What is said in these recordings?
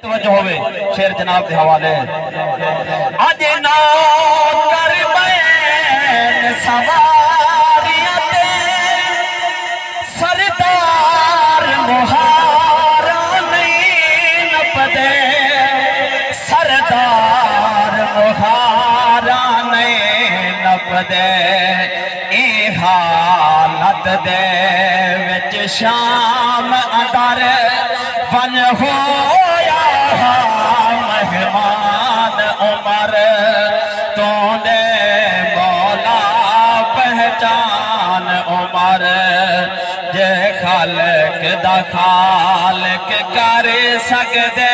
توجہ ہوئے شیر جناب دے حوالے اج نہ کر بین سواریاں تے سردار مہارا نہیں نپدے سردار مہارا نہیں نپدے اے حالت دے وچ شام اندر ون ہویا مہمان عمر تو دے مولا پہچان عمر جے خالق دا خالق کر سکدے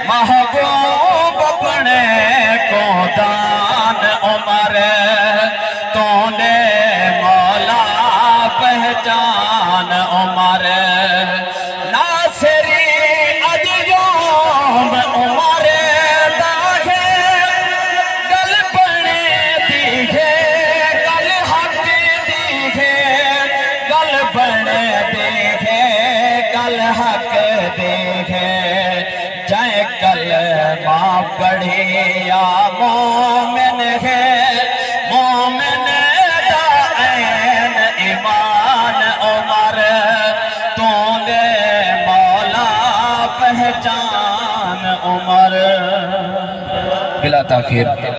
محبوب اپنے کو دان عمر تو دے مولا پہچان عمر ناصری اج یوم عمر دا ہے گل بنے دی ہے گل حق دی ہے گل بنے دی ہے گل حق دی ہے جائے کلمہ پڑھی یا مومن ہے مومن دا عین ایمان عمر تو دے مولا پہچان عمر بلا تاخیر